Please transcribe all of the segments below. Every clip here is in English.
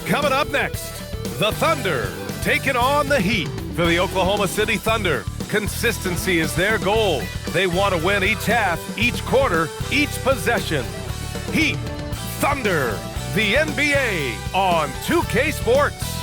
Coming up next, the Thunder taking on the Heat. For the Oklahoma City Thunder, consistency is their goal. They want to win each half, each quarter, each possession. Heat, Thunder, the NBA on 2K Sports.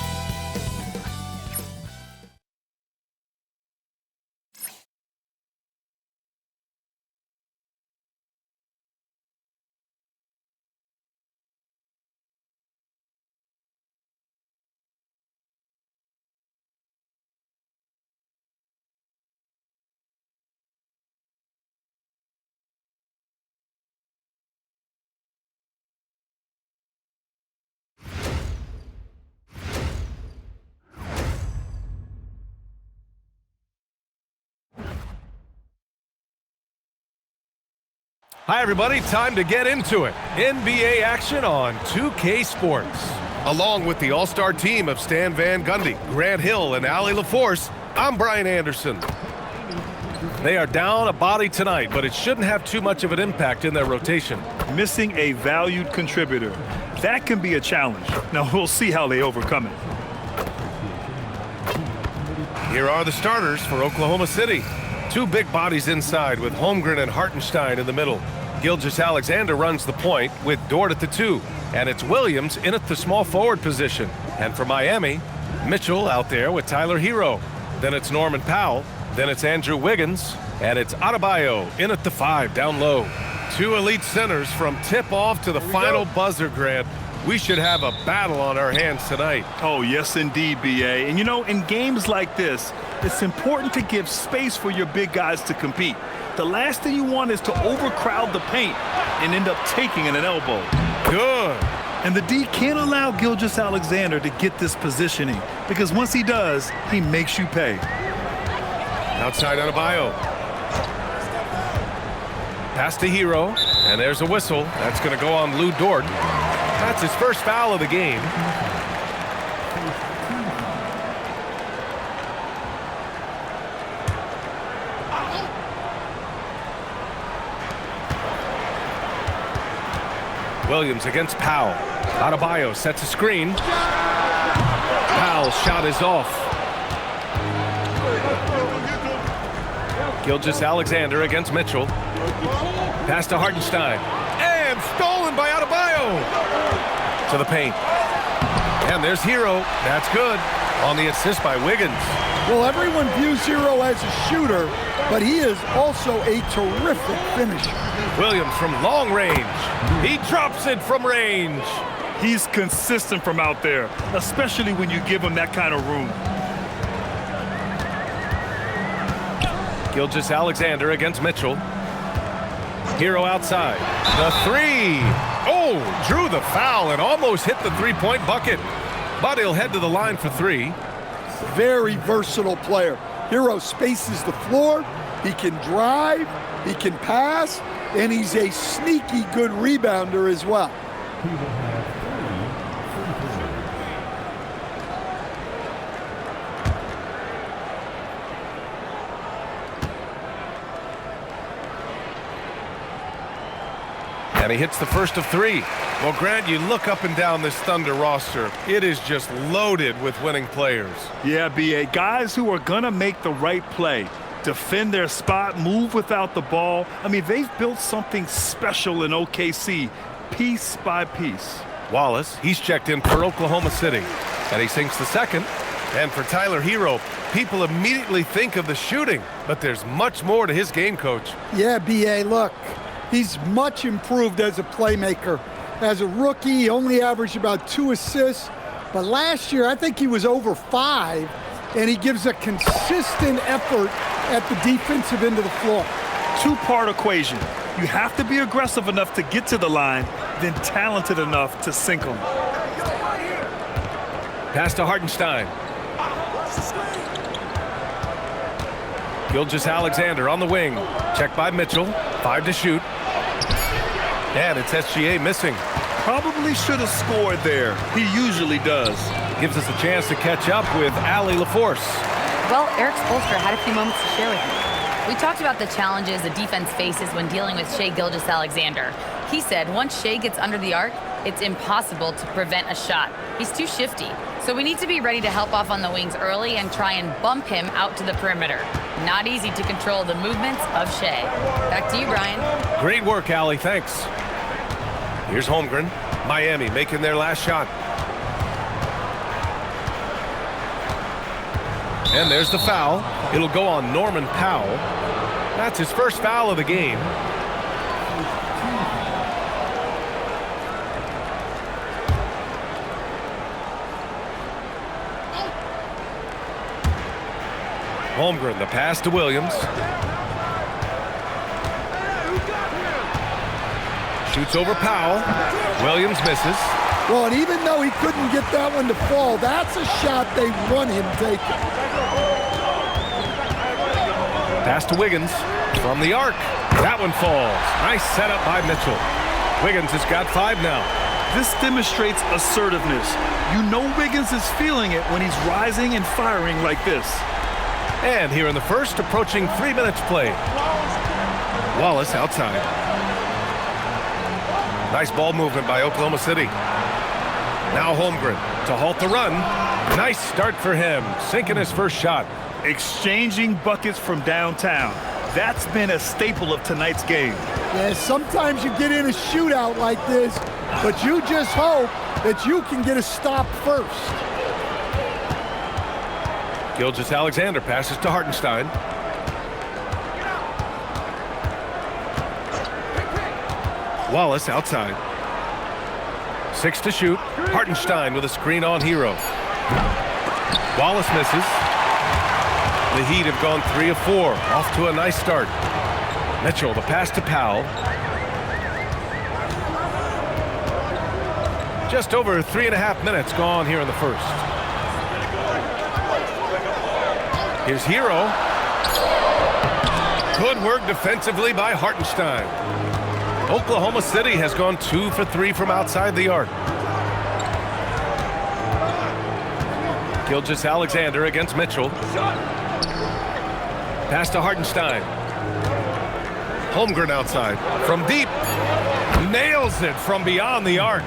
Hi, everybody. Time to get into it. NBA action on 2K Sports. Along with the all-star team of Stan Van Gundy, Grant Hill, and Allie LaForce, I'm Brian Anderson. They are down a body tonight, but it shouldn't have too much of an impact in their rotation. Missing a valued contributor. That can be a challenge. Now, we'll see how they overcome it. Here are the starters for Oklahoma City. Two big bodies inside with Holmgren and Hartenstein in the middle. Gilgeous Alexander runs the point with Dort at the 2. And it's Williams in at the small forward position. And for Miami, Mitchell out there with Tyler Hero. Then it's Norman Powell. Then it's Andrew Wiggins. And it's Adebayo in at the 5 down low. Two elite centers from tip-off to the final buzzer, Grant. We should have a battle on our hands tonight. Oh, yes, indeed, B.A. And, you know, in games like this, it's important to give space for your big guys to compete. The last thing you want is to overcrowd the paint and end up taking an elbow. Good. And the D can't allow Gilgeous Alexander to get this positioning, because once he does, he makes you pay. Outside Adebayo. Pass to Hero, and there's a whistle. That's going to go on Lou Dort. That's his first foul of the game. Williams against Powell. Adebayo sets a screen. Powell's shot is off. Gilgeous Alexander against Mitchell. Pass to Hartenstein. And stolen by Adebayo. To the paint. And there's Hero. That's good. On the assist by Wiggins. Well, everyone views Hero as a shooter, but he is also a terrific finisher. Williams from long range. He drops it from range. He's consistent from out there, especially when you give him that kind of room. Gilgeous Alexander against Mitchell. Hero outside. The 3. Oh, drew the foul and almost hit the three-point bucket. But he'll head to the line for 3. Very versatile player. Hero spaces the floor. He can drive. He can pass. And he's a sneaky good rebounder as well. And he hits the first of 3. Well, Grant, you look up and down this Thunder roster. It is just loaded with winning players. Yeah, B.A. Guys who are going to make the right play. Defend their spot, move without the ball. I mean, they've built something special in OKC, piece by piece. Wallace, he's checked in for Oklahoma City. And he sinks the second. And for Tyler Hero, people immediately think of the shooting. But there's much more to his game, Coach. Yeah, B.A., look. He's much improved as a playmaker. As a rookie, he only averaged about 2 assists. But last year, I think he was over 5. And he gives a consistent effort at the defensive end of the floor. Two-part equation. You have to be aggressive enough to get to the line, then talented enough to sink them. Pass to Hartenstein. Gilgeous Alexander on the wing. Checked by Mitchell. 5 to shoot. And it's SGA missing. Probably should have scored there. He usually does. Gives us a chance to catch up with Allie LaForce. Well, Eric Spoelstra had a few moments to share with me. We talked about the challenges the defense faces when dealing with Shai Gilgeous Alexander. He said once Shai gets under the arc, it's impossible to prevent a shot. He's too shifty. So we need to be ready to help off on the wings early and try and bump him out to the perimeter. Not easy to control the movements of Shai. Back to you, Brian. Great work, Allie. Thanks. Here's Holmgren. Miami making their last shot. And there's the foul. It'll go on Norman Powell. That's his first foul of the game. Holmgren, the pass to Williams. Shoots over Powell. Williams misses. Well, and even though he couldn't get that one to fall, that's a shot they want him taking. Pass to Wiggins from the arc. That one falls. Nice setup by Mitchell. Wiggins has got 5 now. This demonstrates assertiveness. You know Wiggins is feeling it when he's rising and firing like this. And here in the first, approaching 3 minutes played. Wallace outside. Nice ball movement by Oklahoma City. Now Holmgren to halt the run. Nice start for him, sinking his first shot. Exchanging buckets from downtown. That's been a staple of tonight's game. Yeah, sometimes you get in a shootout like this, but you just hope that you can get a stop first. Gilgeous Alexander passes to Hartenstein. Wallace outside. 6 to shoot. Hartenstein with a screen on Hero. Wallace misses. The Heat have gone 3 of 4. Off to a nice start. Mitchell, the pass to Powell. Just over 3.5 minutes gone here in the first. Here's Hero. Good work defensively by Hartenstein. Oklahoma City has gone 2 for 3 from outside the arc. Gilgeous Alexander against Mitchell. Pass to Hartenstein. Holmgren outside from deep. Nails it from beyond the arc.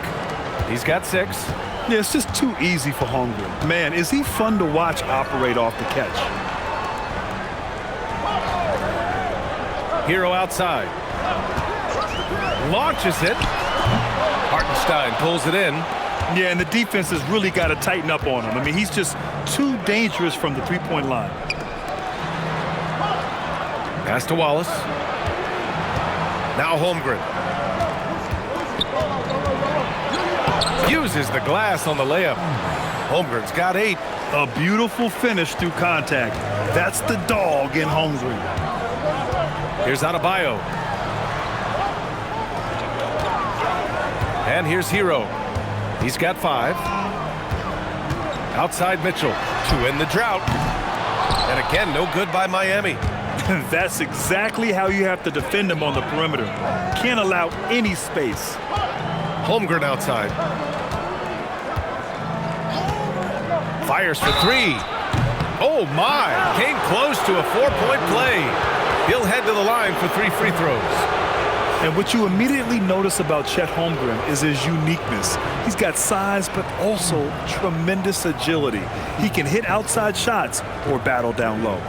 He's got 6. Yeah, it's just too easy for Holmgren. Man, is he fun to watch operate off the catch. Hero outside. Launches it. Hartenstein pulls it in. Yeah, and the defense has really got to tighten up on him. I mean, he's just too dangerous from the three-point line. Pass to Wallace. Now Holmgren. Uses the glass on the layup. Holmgren's got 8. A beautiful finish through contact. That's the dog in Holmgren. Here's Adebayo. And here's Hero. He's got 5. Outside Mitchell to end the drought. And again, no good by Miami. That's exactly how you have to defend him on the perimeter. Can't allow any space. Holmgren outside. Fires for 3. Oh my, came close to a 4-point play. He'll head to the line for 3 free throws. And what you immediately notice about Chet Holmgren is his uniqueness. He's got size, but also tremendous agility. He can hit outside shots or battle down low.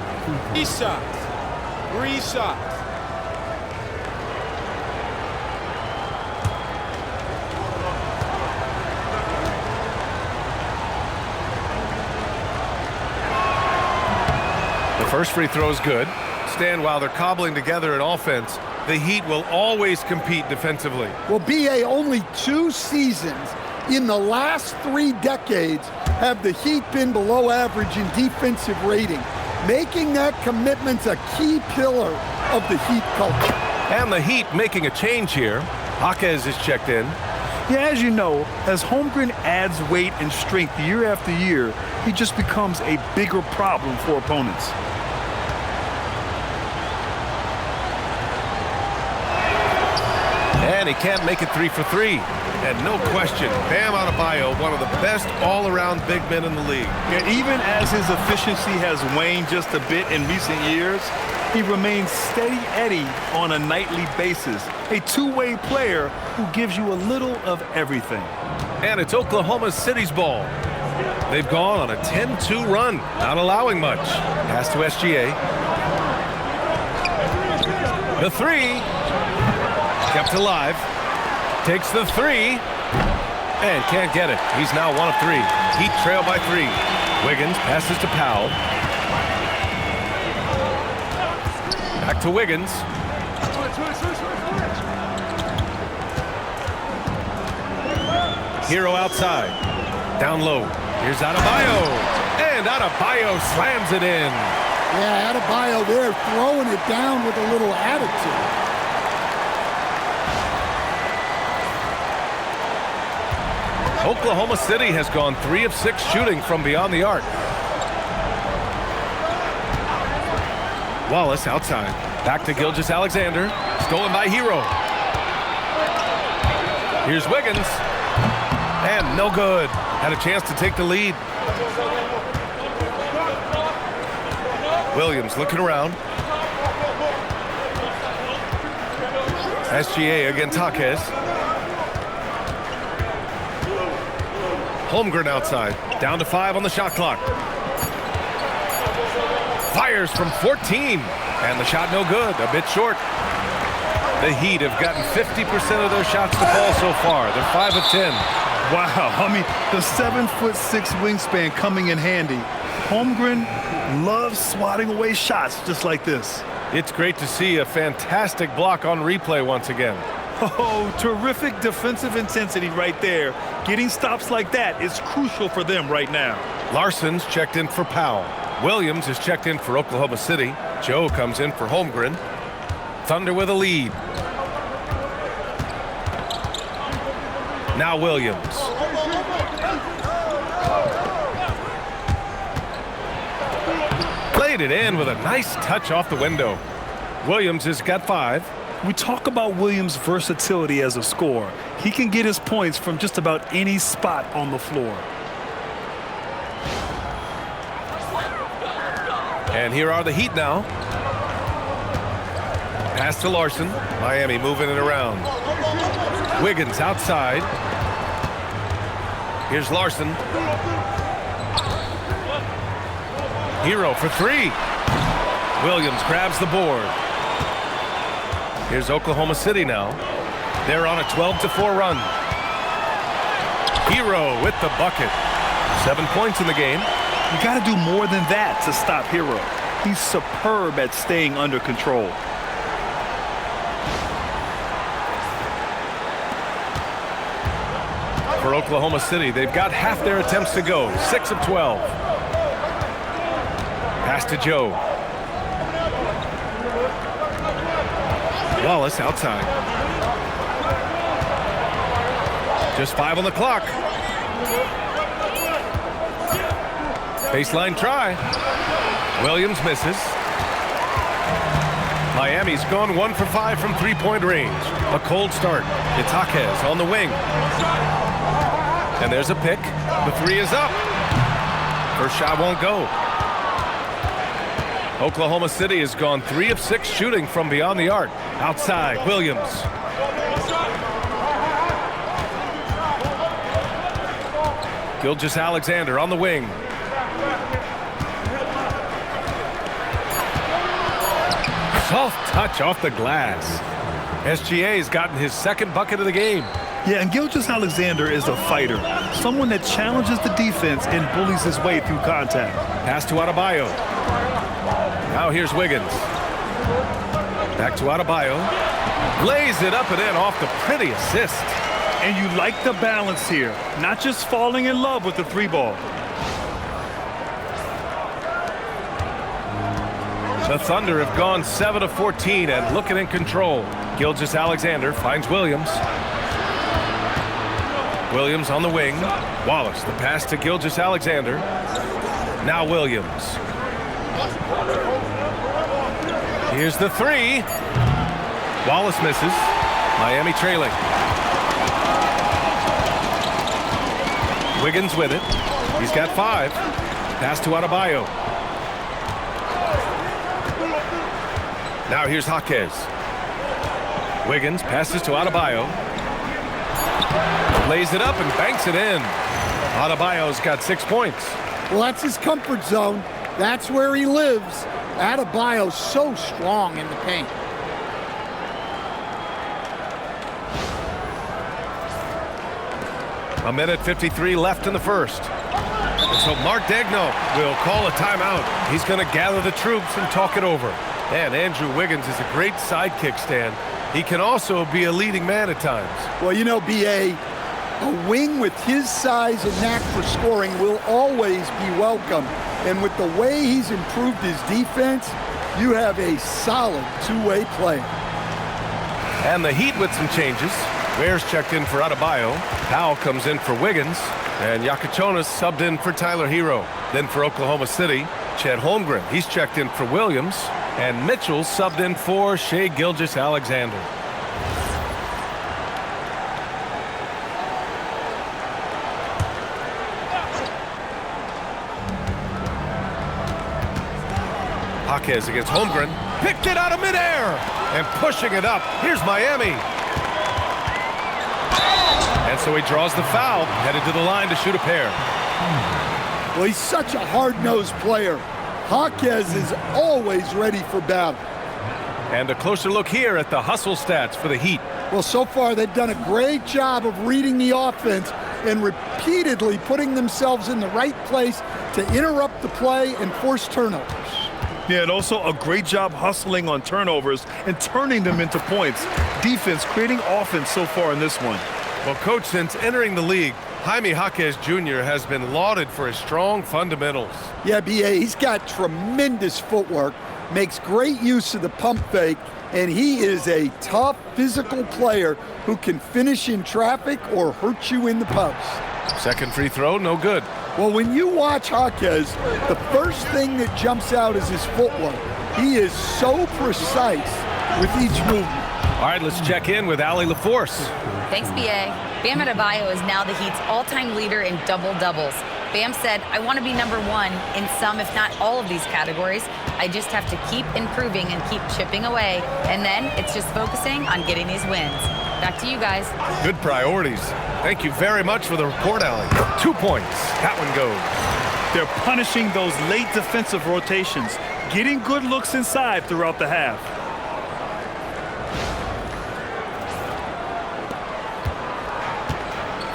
3 shots. 3 shots. The first free throw is good. Stan, while they're cobbling together an offense, the Heat will always compete defensively. Well, BA, only 2 seasons in the last 3 decades have the Heat been below average in defensive rating. Making that commitment's a key pillar of the Heat culture. And the Heat making a change here. Jaquez is checked in. Yeah, as you know, as Holmgren adds weight and strength year after year, he just becomes a bigger problem for opponents. And he can't make it 3 for 3. And no question, Bam Adebayo, one of the best all-around big men in the league. Yeah, even as his efficiency has waned just a bit in recent years, He remains steady Eddie on a nightly basis. A two-way player who gives you a little of everything. And it's Oklahoma City's ball. They've gone on a 10-2 run, not allowing much. Pass to SGA. The three. Kept alive. Takes the three. And can't get it. He's now 1 of 3. Heat trail by 3. Wiggins passes to Powell. Back to Wiggins. Hero outside. Down low. Here's Adebayo. And Adebayo slams it in. Yeah, Adebayo there throwing it down with a little attitude. Oklahoma City has gone 3 of 6 shooting from beyond the arc. Wallace outside. Back to Gilgeous Alexander. Stolen by Hero. Here's Wiggins. And no good. Had a chance to take the lead. Williams looking around. SGA against Jaquez. Holmgren outside. Down to 5 on the shot clock. Fires from 14. And the shot no good. A bit short. The Heat have gotten 50% of their shots to fall so far. They're 5 of 10. Wow, I mean, the 7'6" wingspan coming in handy. Holmgren loves swatting away shots just like this. It's great to see a fantastic block on replay once again. Oh, terrific defensive intensity right there. Getting stops like that is crucial for them right now. Larson's checked in for Powell. Williams is checked in for Oklahoma City. Joe comes in for Holmgren. Thunder with a lead. Now Williams. Played it in with a nice touch off the window. Williams has got 5. We talk about Williams' versatility as a scorer. He can get his points from just about any spot on the floor. And here are the Heat now. Pass to Larson. Miami moving it around. Wiggins outside. Here's Larson. Hero for 3. Williams grabs the board. Here's Oklahoma City now. They're on a 12-4 run. Hero with the bucket. 7 points in the game. You got to do more than that to stop Hero. He's superb at staying under control. For Oklahoma City, they've got half their attempts to go. 6 of 12. Pass to Joe. Wallace outside. Just 5 on the clock. Baseline try. Williams misses. Miami's gone 1 for 5 from 3-point range. A cold start. It's Jaquez on the wing. And there's a pick. The 3 is up. First shot won't go. Oklahoma City has gone 3 of 6 shooting from beyond the arc. Outside, Williams. Gilgeous Alexander on the wing. Soft touch off the glass. SGA's gotten his 2nd bucket of the game. Yeah, and Gilgeous Alexander is a fighter. Someone that challenges the defense and bullies his way through contact. Pass to Adebayo. Now here's Wiggins. Back to Adebayo. Lays it up and in off the pretty assist. And you like the balance here. Not just falling in love with the 3 ball. The Thunder have gone 7 of 14 and looking in control. Gilgeous Alexander finds Williams. Williams on the wing. Wallace, the pass to Gilgeous Alexander. Now Williams. Here's the 3. Wallace misses. Miami trailing. Wiggins with it. He's got 5. Pass to Adebayo. Now here's Jaquez. Wiggins passes to Adebayo. Lays it up and banks it in. Adebayo's got 6 points. Well, that's his comfort zone. That's where he lives. Adebayo's so strong in the paint. A minute 53 left in the first. So Mark Daigneault will call a timeout. He's going to gather the troops and talk it over. And Andrew Wiggins is a great sidekick, Stan. He can also be a leading man at times. Well, you know, B.A., a wing with his size and knack for scoring will always be welcome. And with the way he's improved his defense, you have a solid two-way player. And the Heat with some changes. Ware's checked in for Adebayo. Powell comes in for Wiggins. And Yakachonis subbed in for Tyler Hero. Then for Oklahoma City, Chet Holmgren. He's checked in for Williams. And Mitchell subbed in for Shai Gilgeous Alexander. Jaquez against Holmgren. Picked it out of midair. And pushing it up. Here's Miami. And so he draws the foul, headed to the line to shoot a pair. Well, he's such a hard-nosed player. Jaquez is always ready for battle. And a closer look here at the hustle stats for the Heat. Well, so far they've done a great job of reading the offense and repeatedly putting themselves in the right place to interrupt the play and force turnovers. Yeah, and also a great job hustling on turnovers and turning them into points. Defense creating offense so far in this one. Well, Coach, since entering the league, Jaime Jaquez Jr. has been lauded for his strong fundamentals. Yeah, B.A., he's got tremendous footwork, makes great use of the pump fake, and he is a tough physical player who can finish in traffic or hurt you in the post. Second free throw, no good. Well, when you watch Jaquez, the first thing that jumps out is his footwork. He is so precise with each movement. All right, let's check in with Allie LaForce. Thanks, B.A. Bam Adebayo is now the Heat's all-time leader in double-doubles. Bam said, I want to be number one in some, if not all of these categories. I just have to keep improving and keep chipping away. And then it's just focusing on getting these wins. Back to you guys. Good priorities. Thank you very much for the report, Allie. 2 points. That one goes. They're punishing those late defensive rotations, getting good looks inside throughout the half.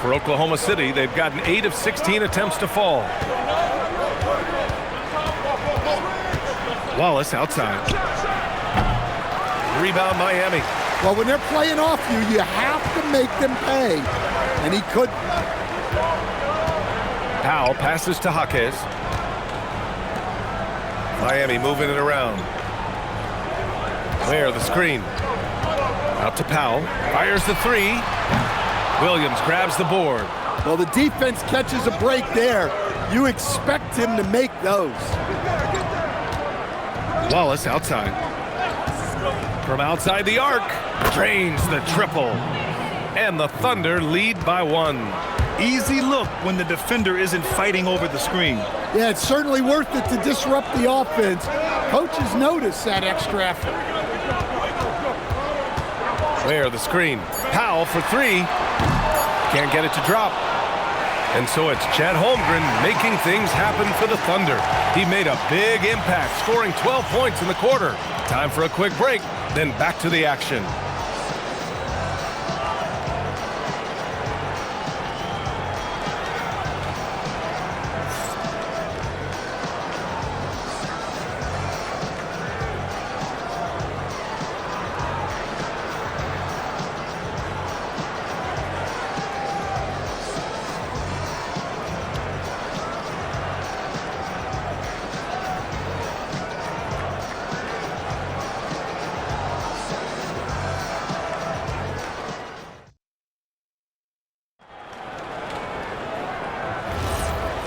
For Oklahoma City, they've gotten 8 of 16 attempts to fall. Wallace outside. Rebound Miami. Well, when they're playing off you, you have to make them pay. And he couldn't. Powell passes to Jaquez. Miami moving it around. Ware the screen. Out to Powell. Fires the three. Williams grabs the board. Well, the defense catches a break there. You expect him to make those. Wallace outside. From outside the arc. Drains the triple. And the Thunder lead by 1. Easy look when the defender isn't fighting over the screen. Yeah, it's certainly worth it to disrupt the offense. Coaches notice that extra effort. Ware the screen. Powell for 3. Can't get it to drop. And so it's Chet Holmgren making things happen for the Thunder. He made a big impact, scoring 12 points in the quarter. Time for a quick break, then back to the action.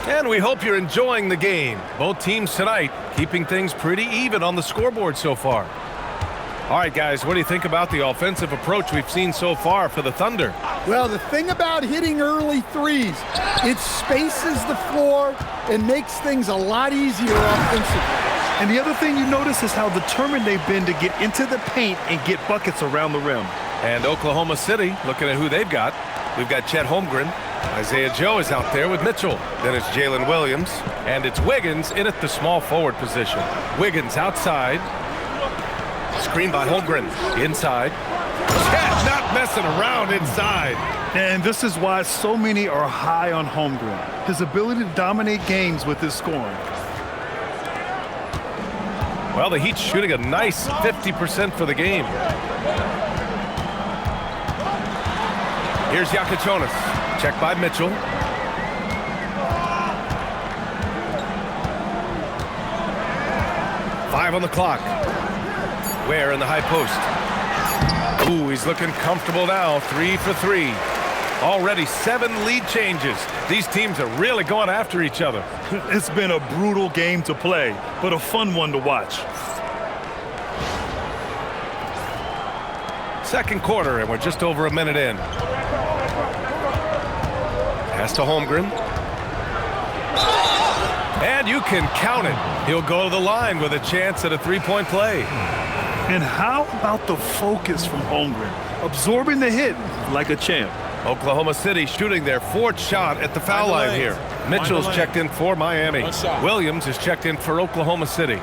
And we hope you're enjoying the game. Both teams tonight keeping things pretty even on the scoreboard so far. All right, guys, what do you think about the offensive approach we've seen so far for the Thunder? Well, the thing about hitting early threes, it spaces the floor and makes things a lot easier offensively. And the other thing you notice is how determined they've been to get into the paint and get buckets around the rim. And Oklahoma City, looking at who they've got. We've got Chet Holmgren. Isaiah Joe is out there with Mitchell. Then it's Jalen Williams. And it's Wiggins in at the small forward position. Wiggins outside. Screen by Holmgren. Inside. Chet not messing around inside. And this is why so many are high on Holmgren. His ability to dominate games with his scoring. Well, the Heat's shooting a nice 50% for the game. Here's Yakachonis. Checked by Mitchell. Five on the clock. Ware in the high post. Ooh, he's looking comfortable now. 3 for 3. Already 7 lead changes. These teams are really going after each other. It's been a brutal game to play, but a fun one to watch. Second quarter, and we're just over a minute in. Pass to Holmgren. And you can count it. He'll go to the line with a chance at a three-point play. And how about the focus from Holmgren? Absorbing the hit like a champ. Oklahoma City shooting their 4th shot at the foul line here. Mitchell's checked in for Miami. Williams is checked in for Oklahoma City.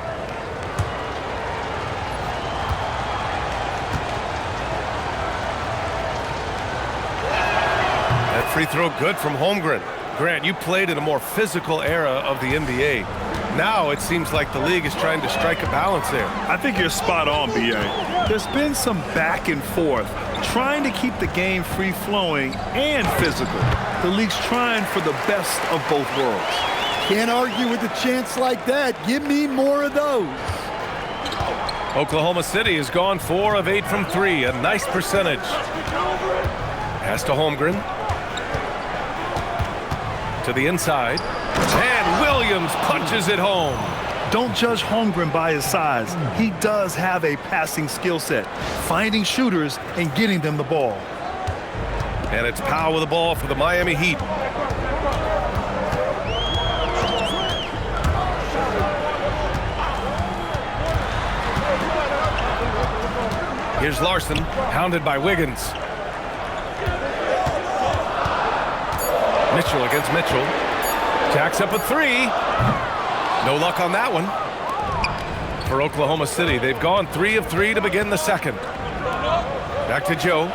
That free throw good from Holmgren. Grant, you played in a more physical era of the NBA. Now it seems like the league is trying to strike a balance there. I think you're spot on, B.A. There's been some back and forth, trying to keep the game free-flowing and physical. The league's trying for the best of both worlds. Can't argue with a chance like that. Give me more of those. Oklahoma City has gone 4 of 8 from 3, a nice percentage. Pass to Holmgren. To the inside. And Williams punches it home. Don't judge Holmgren by his size. He does have a passing skill set, finding shooters and getting them the ball. And it's Powell with the ball for the Miami Heat. Here's Larson, hounded by Wiggins. Mitchell against Mitchell. Jacks up a 3. No luck on that one. For Oklahoma City, they've gone 3 of 3 to begin the second. Back to Joe.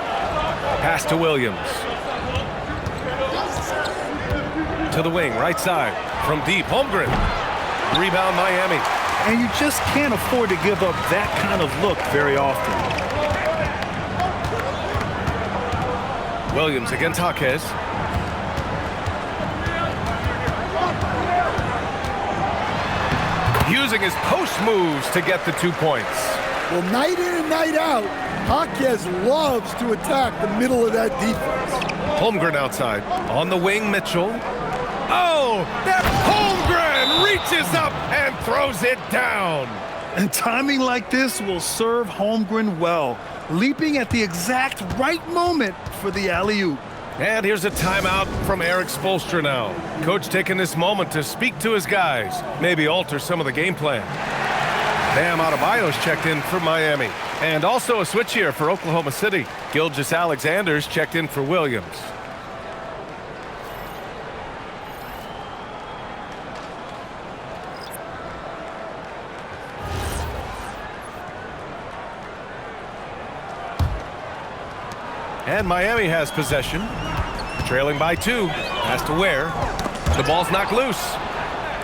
Pass to Williams. To the wing, right side. From deep, Holmgren. Rebound, Miami. And you just can't afford to give up that kind of look very often. Williams against Jaquez. Using his post moves to get the 2 points. Well, night in and night out, Jaquez loves to attack the middle of that defense. Holmgren outside. On the wing, Mitchell. Oh, that Holmgren reaches up and throws it down. And timing like this will serve Holmgren well, leaping at the exact right moment for the alley-oop. And here's a timeout from Eric Spoelstra now. Coach taking this moment to speak to his guys, maybe alter some of the game plan. Bam Adebayo's checked in for Miami. And also a switch here for Oklahoma City. Gilgeous Alexander's checked in for Williams. And Miami has possession. Trailing by 2. Pass to Ware. The ball's knocked loose.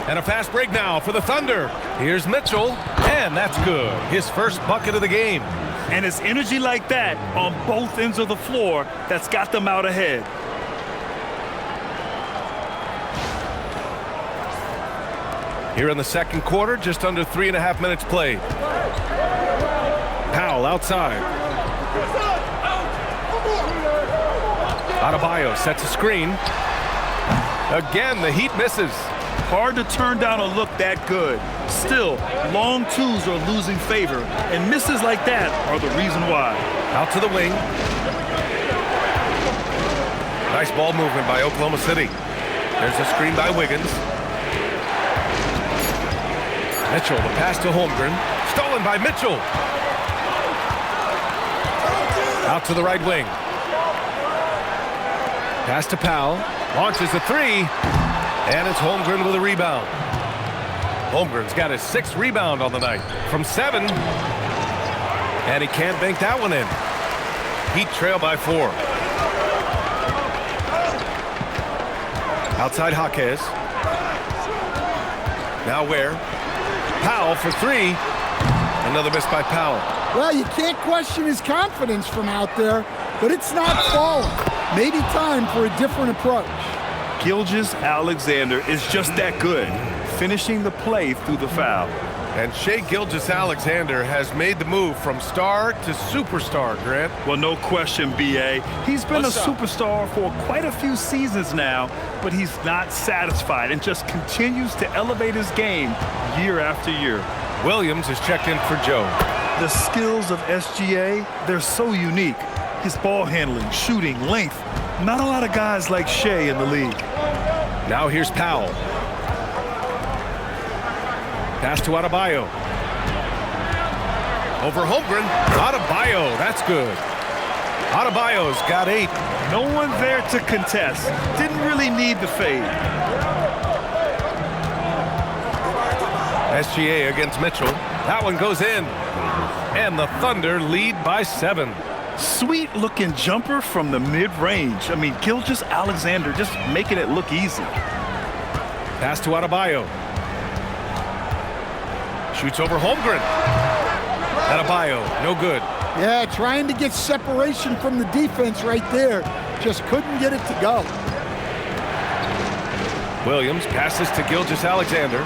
And a fast break now for the Thunder. Here's Mitchell. And that's good. His first bucket of the game. And it's energy like that on both ends of the floor that's got them out ahead. Here in the second quarter, just under 3.5 minutes played. Powell outside. Adebayo sets a screen. Again, the Heat misses. Hard to turn down a look that good. Still, long twos are losing favor, and misses like that are the reason why. Out to the wing. Nice ball movement by Oklahoma City. There's a screen by Wiggins. Mitchell, the pass to Holmgren. Stolen by Mitchell. Out to the right wing. Pass to Powell. Launches a three. And it's Holmgren with a rebound. Holmgren's got his 6th rebound on the night from 7. And he can't bank that one in. Heat trail by 4. Outside Jaquez. Now Ware. Powell for 3. Another miss by Powell. Well, you can't question his confidence from out there, but it's not falling. Maybe time for a different approach. Gilgeous Alexander is just that good, finishing the play through the foul. And Shai Gilgeous Alexander has made the move from star to superstar, Grant. Well, no question, B.A. He's been What's a up? superstar for quite a few seasons now, but he's not satisfied and just continues to elevate his game year after year. Williams is checked in for Joe. The skills of SGA, they're so unique. His ball handling, shooting, length. Not a lot of guys like Shai in the league. Now here's Powell. Pass to Adebayo. Over Holmgren. Adebayo, that's good. Adebayo's got 8. No one there to contest. Didn't really need the fade. SGA against Mitchell. That one goes in. And the Thunder lead by 7. Sweet looking jumper from the mid-range. I mean, Gilgeous Alexander just making it look easy. Pass to Adebayo. Shoots over Holmgren. Adebayo, no good. Yeah, trying to get separation from the defense right there. Just couldn't get it to go. Williams passes to Gilgeous Alexander.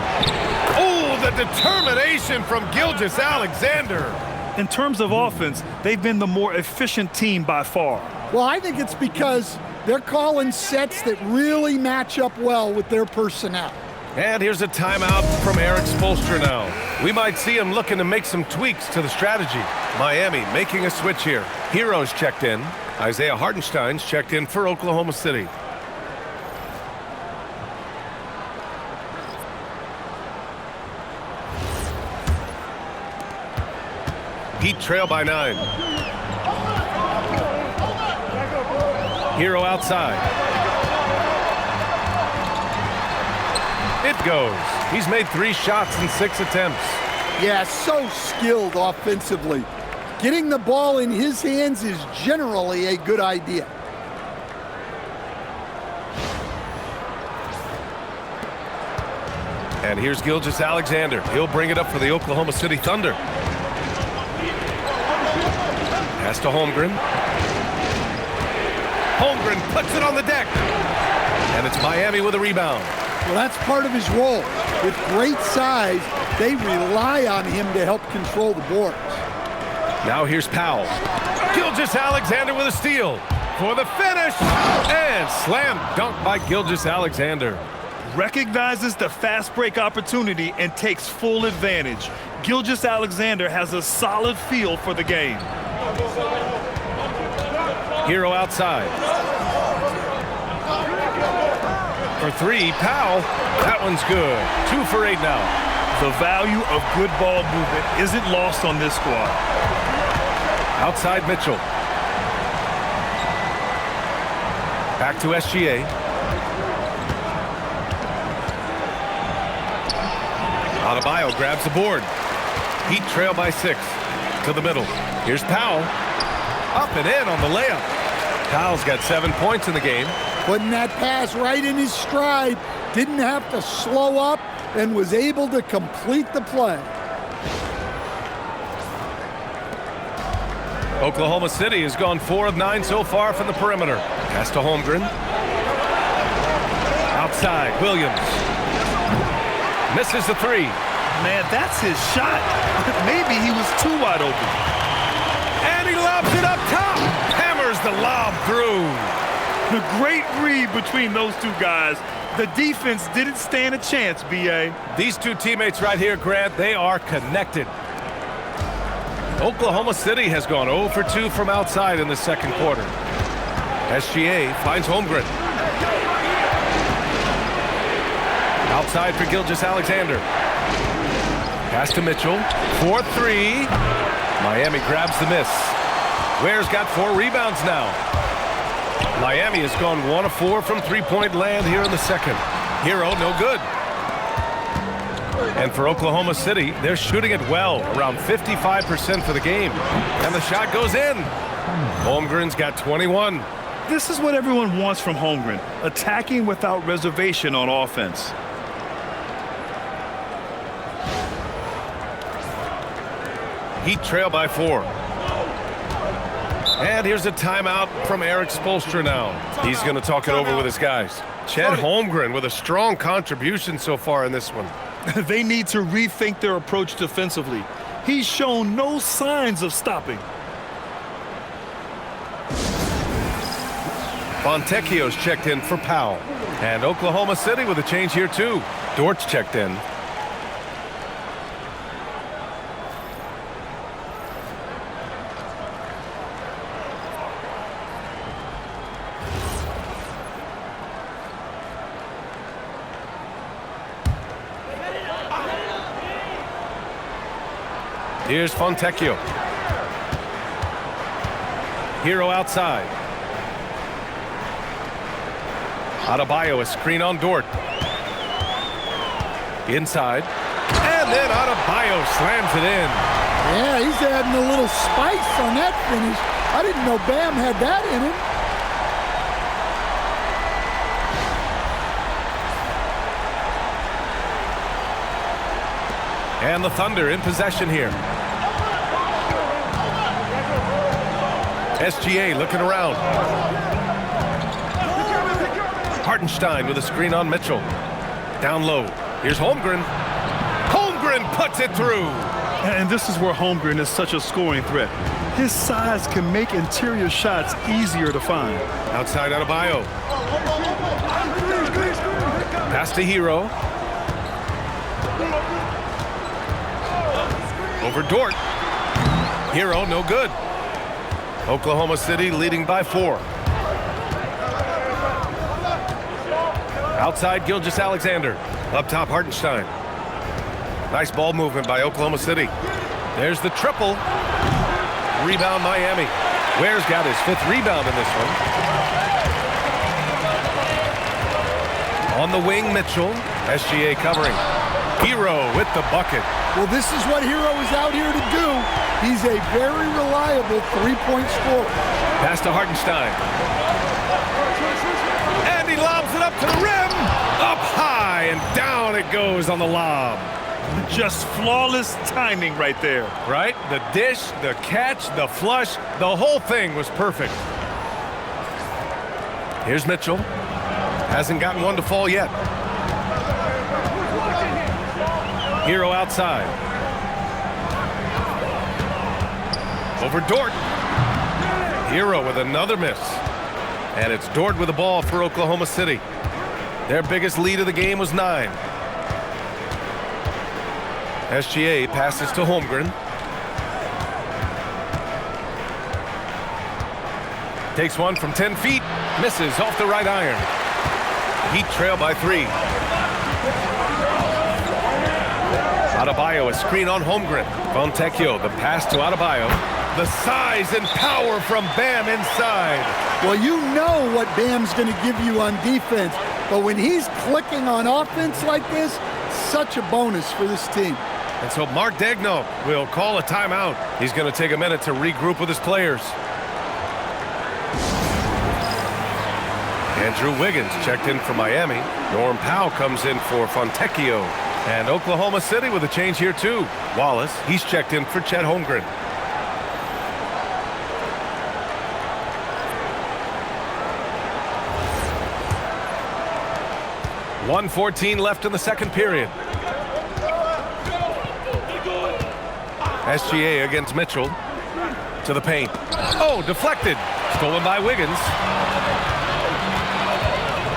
Oh, the determination from Gilgeous Alexander. In terms of offense, they've been the more efficient team by far. Well, I think it's because they're calling sets that really match up well with their personnel. And here's a timeout from Eric Spoelstra now. We might see him looking to make some tweaks to the strategy. Miami making a switch here. Heroes checked in. Isaiah Hartenstein's checked in for Oklahoma City. Heat trail by 9. Hero outside. It goes. He's made 3 shots in 6 attempts. Yeah, so skilled offensively. Getting the ball in his hands is generally a good idea. And here's Gilgeous Alexander. He'll bring it up for the Oklahoma City Thunder. Pass to Holmgren. Holmgren puts it on the deck. And it's Miami with a rebound. Well, that's part of his role. With great size, they rely on him to help control the boards. Now here's Powell. Gilgeous Alexander with a steal for the finish. And slam dunk by Gilgeous Alexander. Recognizes the fast break opportunity and takes full advantage. Gilgeous Alexander has a solid feel for the game. Hero outside. For 3, Powell. That one's good. 2 for 8 now. The value of good ball movement isn't lost on this squad. Outside Mitchell. Back to SGA. Adebayo grabs the board. Heat trail by 6. To the middle. Here's Powell. Up and in on the layup. Powell's got 7 points in the game. Putting that pass right in his stride. Didn't have to slow up and was able to complete the play. Oklahoma City has gone 4 of 9 so far from the perimeter. Pass to Holmgren. Outside, Williams. Misses the 3. Man, that's his shot. Maybe he was too wide open. And he lobs it up top. Hammers the lob through. The great read between those two guys. The defense didn't stand a chance, B.A. These two teammates right here, Grant, they are connected. Oklahoma City has gone 0 for 2 from outside in the second quarter. SGA finds Holmgren. Outside for Gilgeous Alexander. Pass to Mitchell. 4-3. Miami grabs the miss. Ware's got 4 rebounds now. Miami has gone 1 of 4 from three-point land here in the second. Hero, no good. And for Oklahoma City, they're shooting it well, around 55% for the game. And the shot goes in. Holmgren's got 21. This is what everyone wants from Holmgren, attacking without reservation on offense. Heat trail by 4. And here's a timeout from Eric Spoelstra now. He's going to talk it over with his guys. Chet Holmgren with a strong contribution so far in this one. They need to rethink their approach defensively. He's shown no signs of stopping. Fontecchio's checked in for Powell. And Oklahoma City with a change here too. Dort's checked in. Here's Fontecchio. Hero outside. Adebayo, a screen on Dort. Inside. And then Adebayo slams it in. Yeah, he's adding a little spice on that finish. I didn't know Bam had that in him. And the Thunder in possession here. SGA looking around. Hartenstein with a screen on Mitchell. Down low. Here's Holmgren. Holmgren puts it through. And this is where Holmgren is such a scoring threat. His size can make interior shots easier to find. Outside Adebayo. Pass to Hero. Over Dort. Hero, no good. Oklahoma City leading by 4. Outside Gilgeous Alexander. Up top Hartenstein. Nice ball movement by Oklahoma City. There's the triple. Rebound Miami. Ware's got his 5th rebound in this one. On the wing, Mitchell. SGA covering. Hero with the bucket. Well, this is what Hero is out here to do. He's a very reliable three-point scorer. Pass to Hartenstein. And he lobs it up to the rim. Up high and down it goes on the lob. Just flawless timing right there. Right? The dish, the catch, the flush, the whole thing was perfect. Here's Mitchell. Hasn't gotten one to fall yet. Hero outside. Over Dort. Hero with another miss. And it's Dort with the ball for Oklahoma City. Their biggest lead of the game was 9. SGA passes to Holmgren. Takes one from 10 feet. Misses off the right iron. Heat trail by 3. Adebayo, a screen on Holmgren. Fontecchio, the pass to Adebayo. The size and power from Bam inside. Well, you know what Bam's going to give you on defense. But when he's clicking on offense like this, such a bonus for this team. And so Mark Daigneault will call a timeout. He's going to take a minute to regroup with his players. Andrew Wiggins checked in for Miami. Norm Powell comes in for Fontecchio. And Oklahoma City with a change here too. Wallace, he's checked in for Chet Holmgren. .114 left in the second period. SGA against Mitchell. To the paint. Oh, deflected. Stolen by Wiggins.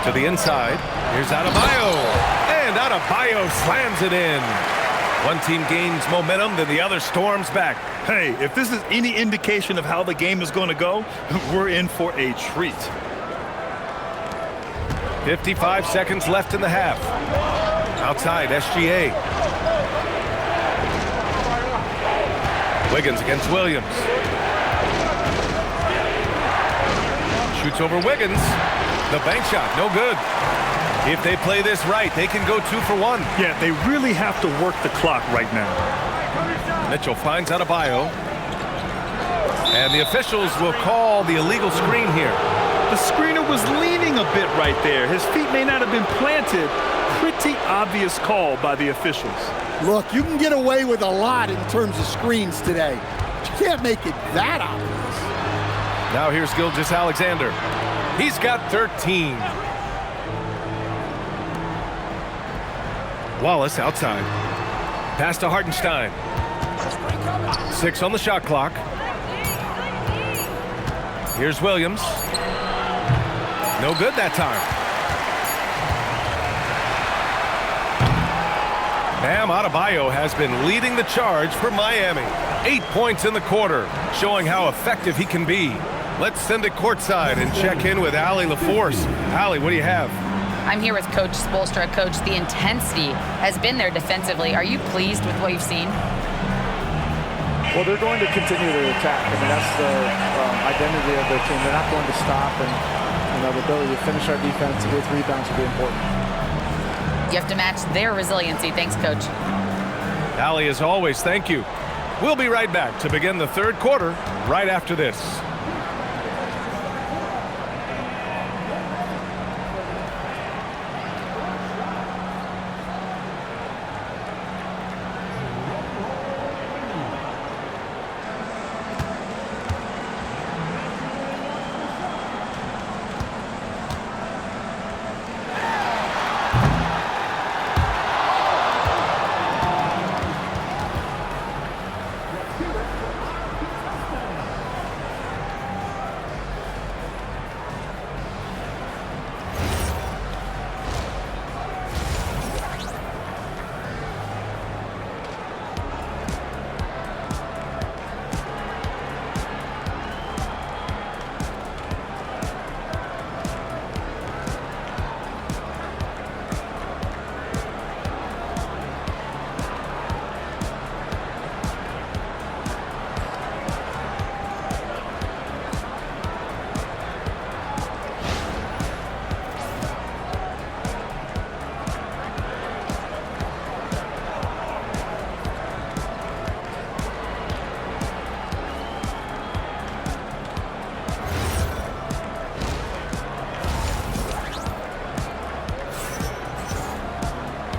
To the inside. Here's Adebayo. And Adebayo slams it in. One team gains momentum, then the other storms back. Hey, if this is any indication of how the game is going to go, we're in for a treat. 55 seconds left in the half. Outside, SGA. Wiggins against Williams. Shoots over Wiggins. The bank shot, no good. If they play this right, they can go 2 for 1. Yeah, they really have to work the clock right now. Mitchell finds Adebayo. And the officials will call the illegal screen here. The screener was leaning a bit right there. His feet may not have been planted. Pretty obvious call by the officials. Look, you can get away with a lot in terms of screens today. But you can't make it that obvious. Now here's Gilgeous Alexander. He's got 13. Wallace outside. Pass to Hartenstein. 6 on the shot clock. Here's Williams. No good that time. Bam Adebayo has been leading the charge for Miami. 8 points in the quarter, showing how effective he can be. Let's send it courtside and check in with Allie LaForce. Allie, what do you have? I'm here with Coach Spoelstra. Coach, the intensity has been there defensively. Are you pleased with what you've seen? Well, they're going to continue to attack. I mean, that's the identity of their team. They're not going to stop, and the ability to finish our defense with rebounds will be important. You have to match their resiliency. Thanks, Coach. Allie, as always, thank you. We'll be right back to begin the third quarter right after this.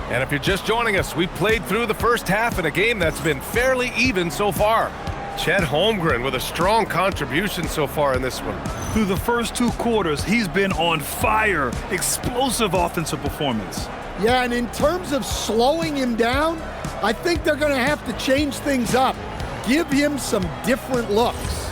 And if you're just joining us, we played through the first half in a game that's been fairly even so far. Chet Holmgren with a strong contribution so far in this one. Through the first 2 quarters, he's been on fire. Explosive offensive performance. Yeah, and in terms of slowing him down, I think they're going to have to change things up. Give him some different looks.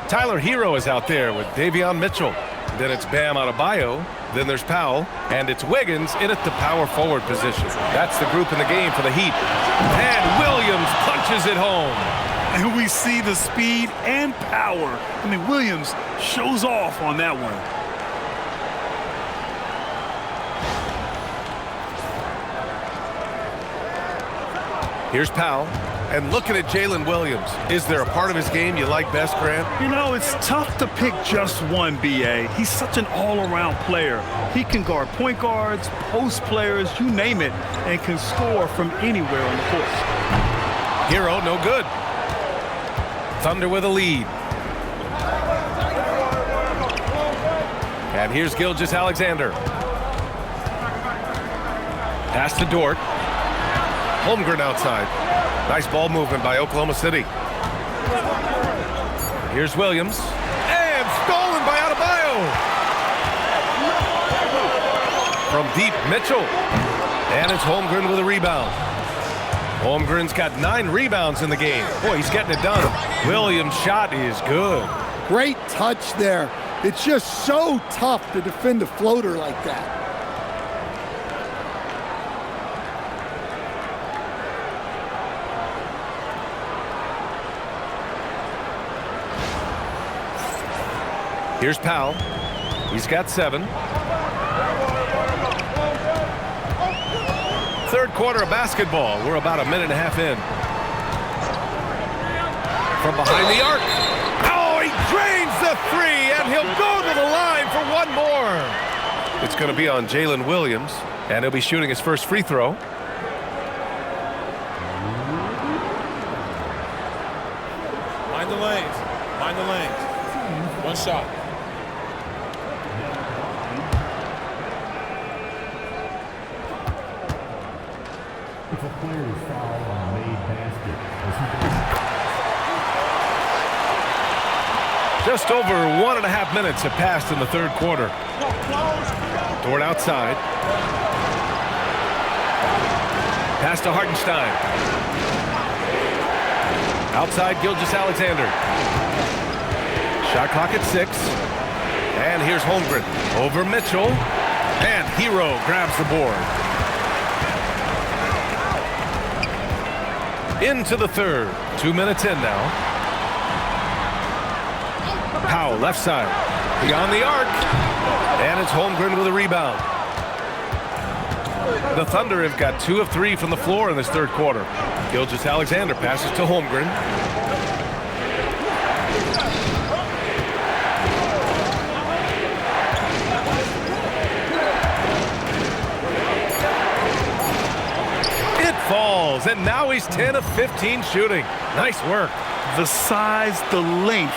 Tyler Hero is out there with Davion Mitchell. Then it's Bam Adebayo. Then there's Powell. And it's Wiggins in at the power forward position. That's the group in the game for the Heat. And Williams punches it home. And we see the speed and power. I mean, Williams shows off on that one. Here's Powell. And looking at Jalen Williams, is there a part of his game you like best, Grant? You know, it's tough to pick just one, B.A. He's such an all-around player. He can guard point guards, post players, you name it, and can score from anywhere on the court. Hero, no good. Thunder with a lead. And here's Gilgeous Alexander. Pass to Dort. Holmgren outside. Nice ball movement by Oklahoma City. Here's Williams. And stolen by Adebayo. From deep, Mitchell. And it's Holmgren with a rebound. Holmgren's got 9 rebounds in the game. Boy, he's getting it done. Williams' shot is good. Great touch there. It's just so tough to defend a floater like that. Here's Powell. He's got 7. Third quarter of basketball. We're about a minute and a half in. From behind the arc. Oh, he drains the three, and he'll go to the line for one more. It's going to be on Jalen Williams, and he'll be shooting his first free throw. Mind the lanes. Mind the lanes. One shot. It's a player's foul on a made basket. Just over 1.5 minutes have passed in the third quarter. Dort outside. Pass to Hartenstein. Outside Gilgeous Alexander. Shot clock at 6. And here's Holmgren. Over Mitchell. And Hero grabs the board. Into the third. 2 minutes in now. Powell left side. Beyond the arc. And it's Holmgren with a rebound. The Thunder have got 2 of 3 from the floor in this third quarter. Gilgeous Alexander passes to Holmgren. It falls, and now he's 10 of 15 shooting. Nice work. The size, the length.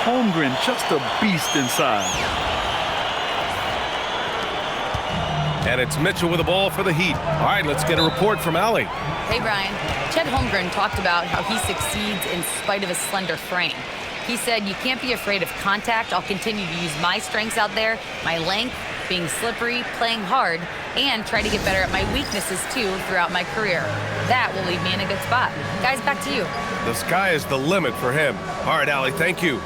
Holmgren, just a beast inside. And it's Mitchell with the ball for the Heat. All right, let's get a report from Allie. Hey, Brian. Chet Holmgren talked about how he succeeds in spite of his slender frame. He said, "You can't be afraid of contact. I'll continue to use my strengths out there, my length, being slippery, playing hard, and try to get better at my weaknesses, too, throughout my career. That will leave me in a good spot." Guys, back to you. The sky is the limit for him. All right, Allie, thank you.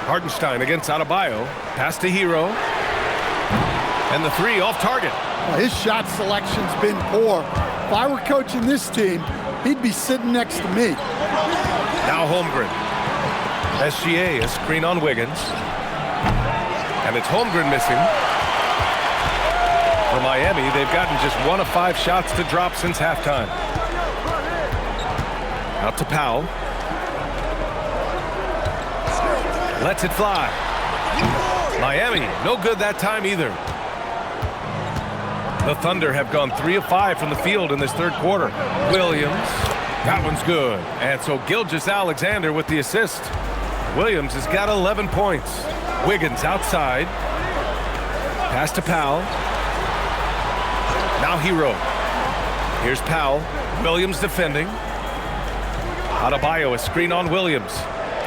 Hartenstein against Adebayo. Pass to Hero. And the three off target. Well, his shot selection's been poor. If I were coaching this team, he'd be sitting next to me. Now Holmgren. SGA, a screen on Wiggins. And it's Holmgren missing. For Miami, they've gotten just 1 of 5 shots to drop since halftime. Out to Powell. Lets it fly. Miami, no good that time either. The Thunder have gone 3 of 5 from the field in this third quarter. Williams, that one's good. And so Gilgeous Alexander with the assist. Williams has got 11 points. Wiggins outside. Pass to Powell. Now Hero. Here's Powell. Williams defending. Adebayo, a screen on Williams.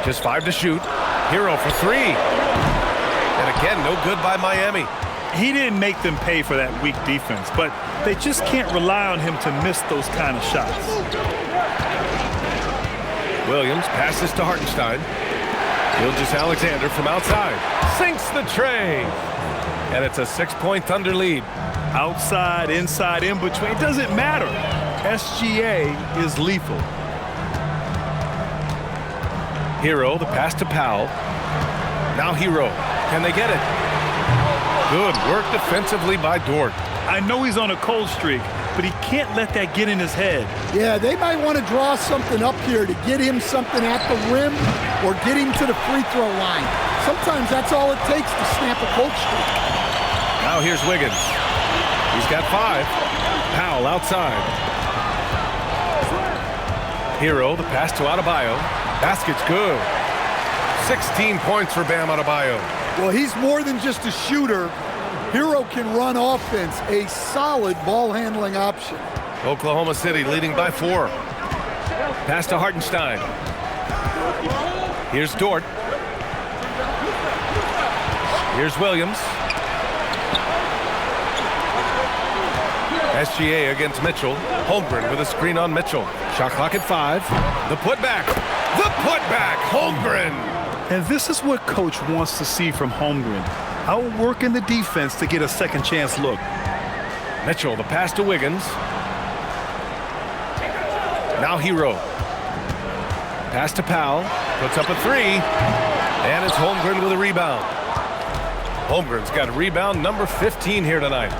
Just 5 to shoot. Hero for 3. And again, no good by Miami. He didn't make them pay for that weak defense, but they just can't rely on him to miss those kind of shots. Williams passes to Hartenstein. Gilgeous Alexander from outside. Sinks the tray. And it's a 6-point Thunder lead. Outside, inside, in between, it doesn't matter. SGA is lethal. Hero, the pass to Powell. Now Hero. Can they get it? Good work defensively by Dort. I know he's on a cold streak, but he can't let that get in his head. Yeah, they might want to draw something up here to get him something at the rim or get him to the free throw line. Sometimes that's all it takes to snap a cold streak. Now here's Wiggins. He's got 5. Powell outside. Hero, the pass to Adebayo. Basket's good. 16 points for Bam Adebayo. Well, he's more than just a shooter. Hero can run offense, a solid ball handling option. Oklahoma City leading by 4. Pass to Hartenstein. Here's Dort. Here's Williams. SGA against Mitchell. Holmgren with a screen on Mitchell. Shot clock at 5. The putback. The putback. Holmgren. And this is what coach wants to see from Holmgren. Outworking the defense to get a second chance look. Mitchell, the pass to Wiggins. Now Hero. Pass to Powell. Puts up a 3. And it's Holmgren with a rebound. Holmgren's got rebound number 15 here tonight.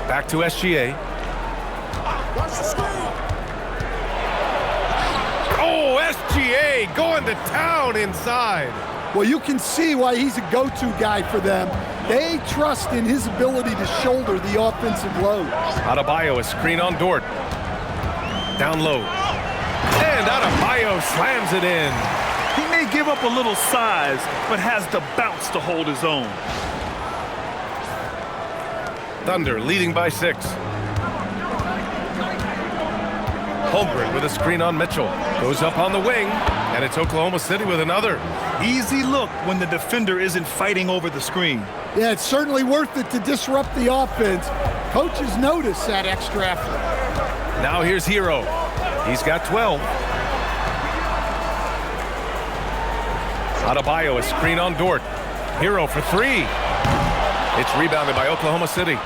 Back to SGA. Oh, SGA going to town inside. Well, you can see why he's a go-to guy for them. They trust in his ability to shoulder the offensive load. Adebayo, a screen on Dort. Down low. And Adebayo slams it in. He may give up a little size, but has the bounce to hold his own. Thunder leading by 6. Holmgren with a screen on Mitchell. Goes up on the wing, and it's Oklahoma City with another. Easy look when the defender isn't fighting over the screen. Yeah, it's certainly worth it to disrupt the offense. Coaches notice that extra effort. Now here's Hero. He's got 12. Adebayo, a screen on Dort. Hero for 3. It's rebounded by Oklahoma City.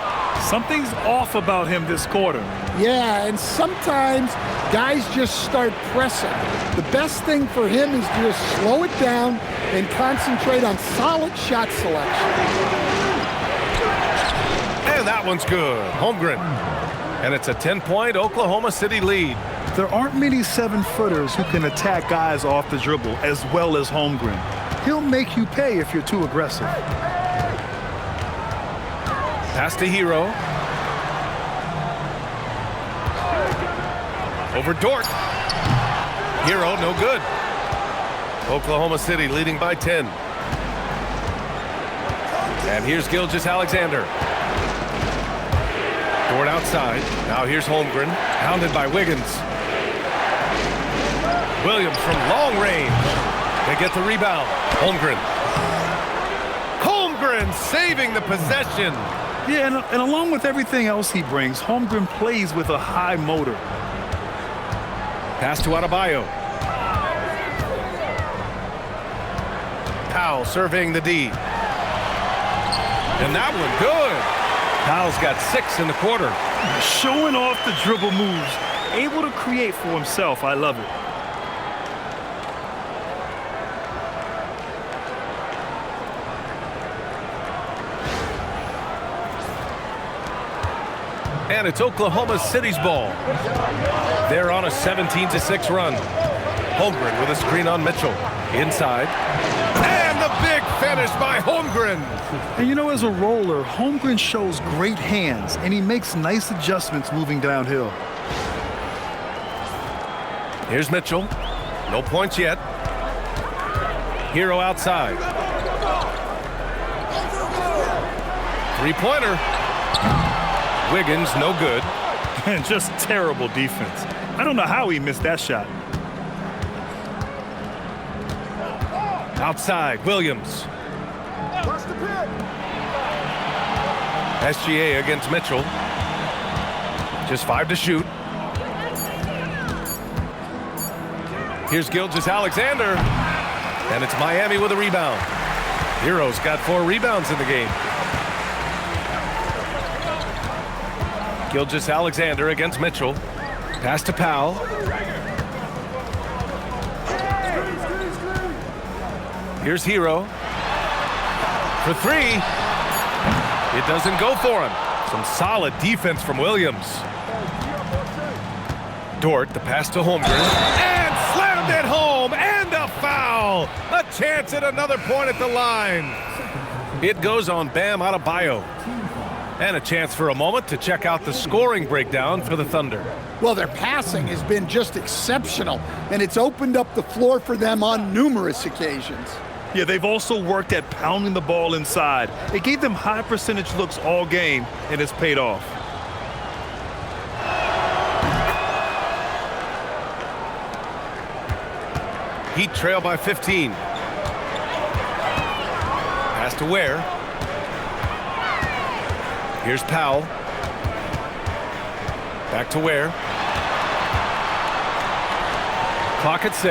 Something's off about him this quarter. Yeah, and sometimes guys just start pressing. The best thing for him is to just slow it down and concentrate on solid shot selection. And that one's good. Holmgren. And it's a 10-point Oklahoma City lead. There aren't many 7-footers who can attack guys off the dribble as well as Holmgren. He'll make you pay if you're too aggressive. Pass to Hero. Over Dort. Hero, no good. Oklahoma City leading by 10. And here's Gilgeous Alexander. Dort outside. Now here's Holmgren. Hounded by Wiggins. Williams from long range. They get the rebound. Holmgren. Holmgren saving the possession. Yeah, and along with everything else he brings, Holmgren plays with a high motor. Pass to Adebayo. Powell surveying the D. And that one good. Powell's got 6 in the quarter. Showing off the dribble moves. Able to create for himself. I love it. And it's Oklahoma City's ball. They're on a 17-6 run. Holmgren with a screen on Mitchell. Inside. And the big finish by Holmgren. And you know, as a roller, Holmgren shows great hands, and he makes nice adjustments moving downhill. Here's Mitchell. No points yet. Hero outside. Three-pointer. Wiggins, no good. And just terrible defense. I don't know how he missed that shot. Outside, Williams. SGA against Mitchell. Just 5 to shoot. Here's Gilgeous Alexander. And it's Miami with a rebound. Hero's got 4 rebounds in the game. Gilgeous Alexander against Mitchell. Pass to Powell. Here's Hero. For 3. It doesn't go for him. Some solid defense from Williams. Dort, the pass to Holmgren. And slammed it home. And a foul. A chance at another point at the line. It goes on Bam Adebayo. And a chance for a moment to check out the scoring breakdown for the Thunder. Well, their passing has been just exceptional, and it's opened up the floor for them on numerous occasions. Yeah, they've also worked at pounding the ball inside. It gave them high percentage looks all game, and it's paid off. Heat trail by 15. Pass to Ware. Here's Powell. Back to Ware. Clock at 6.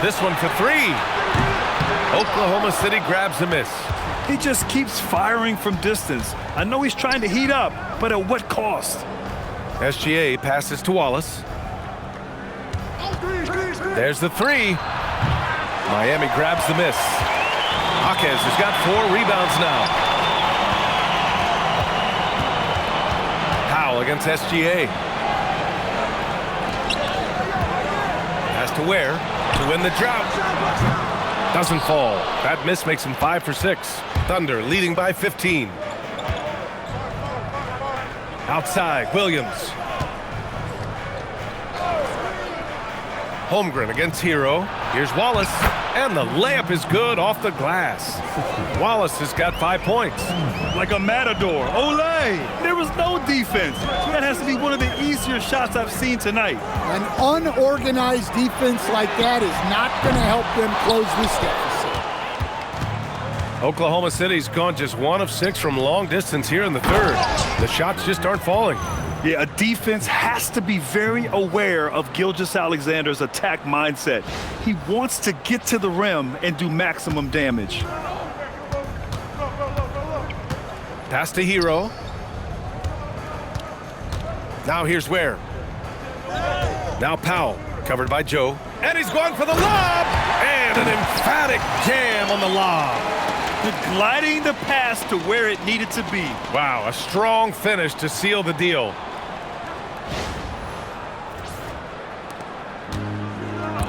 This one for 3. Oklahoma City grabs a miss. He just keeps firing from distance. I know he's trying to heat up, but at what cost? SGA passes to Wallace. There's the 3. Miami grabs the miss. Jaquez has got 4 rebounds now. Powell against SGA. Pass to Ware to win the drought. Doesn't fall. That miss makes him 5 for 6. Thunder leading by 15. Outside, Williams. Holmgren against Hero. Here's Wallace, and the layup is good off the glass. Wallace has got 5 points. Like a matador. Olay! There was no defense. That has to be one of the easier shots I've seen tonight. An unorganized defense like that is not going to help them close this deficit. Oklahoma City's gone just 1 of 6 from long distance here in the third. The shots just aren't falling. Yeah, a defense has to be very aware of Gilgeous Alexander's attack mindset. He wants to get to the rim and do maximum damage. Pass to Hero. Now here's Ware. Now Powell, covered by Joe. And he's going for the lob! And an emphatic jam on the lob. Gliding the pass to where it needed to be. Wow, a strong finish to seal the deal.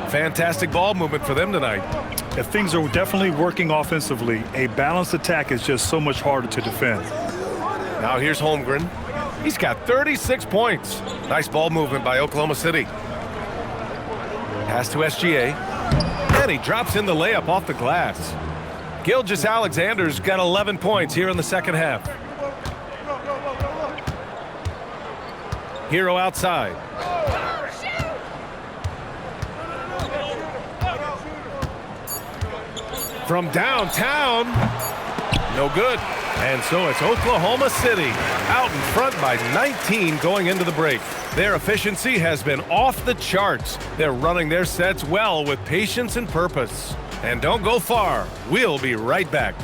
Fantastic ball movement for them tonight. If things are definitely working offensively, a balanced attack is just so much harder to defend. Now here's Holmgren. He's got 36 points. Nice ball movement by Oklahoma City. Pass to SGA. And he drops in the layup off the glass. Gilgeous Alexander's got 11 points here in the second half. Hero outside. From downtown, no good. And so it's Oklahoma City out in front by 19 going into the break. Their efficiency has been off the charts. They're running their sets well with patience and purpose. And don't go far. We'll be right back.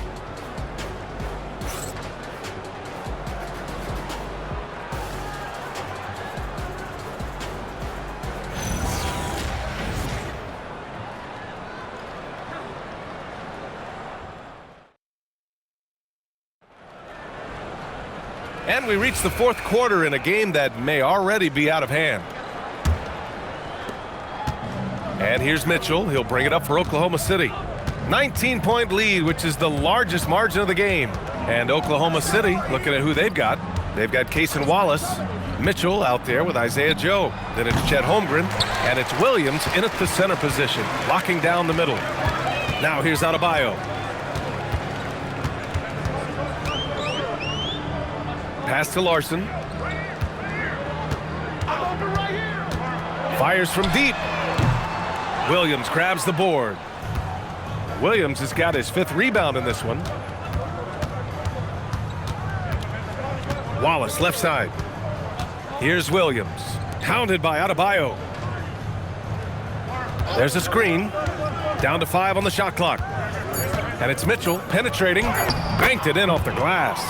And we reach the fourth quarter in a game that may already be out of hand. And here's Mitchell. He'll bring it up for Oklahoma City. 19-point lead, which is the largest margin of the game. And Oklahoma City, looking at who they've got. They've got Cason Wallace. Mitchell out there with Isaiah Joe. Then it's Chet Holmgren. And it's Williams in at the center position, locking down the middle. Now here's Adebayo. Pass to Larson. Fires from deep. Williams grabs the board. Williams has got his 5th rebound in this one. Wallace left side. Here's Williams. Pounded by Adebayo. There's a screen. Down to 5 on the shot clock. And it's Mitchell penetrating. Banked it in off the glass.